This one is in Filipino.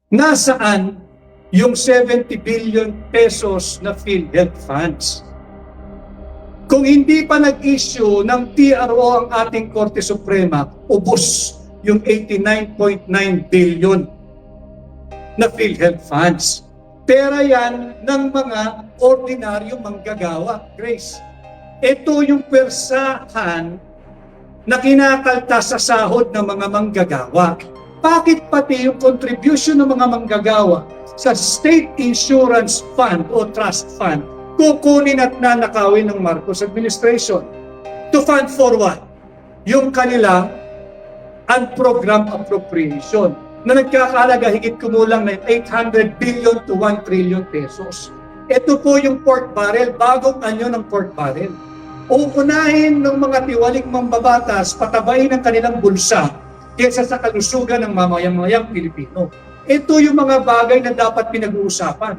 Nasaan yung 70 billion pesos na PhilHealth funds? Kung hindi pa nag-issue ng TRO ang ating Korte Suprema, ubos yung 89.9 billion na PhilHealth funds. Pera yan ng mga ordinaryong manggagawa, Grace. Ito yung persahan na kinakaltas sa sahod ng mga manggagawa. Bakit pati yung contribution ng mga manggagawa sa State Insurance Fund o Trust Fund kukunin at nanakawin ng Marcos Administration? To fund for what? Yung kanilang unprogrammed appropriation na nagkakalaga higit kumulang ng 800 billion to 1 trillion pesos. Ito po yung pork barrel, bagong anyo ng pork barrel. Uunahin ng mga tiwaling mambabatas, patabayin ang kanilang bulsa kaysa sa kalusugan ng mamayang-mayang Pilipino. Ito yung mga bagay na dapat pinag-uusapan.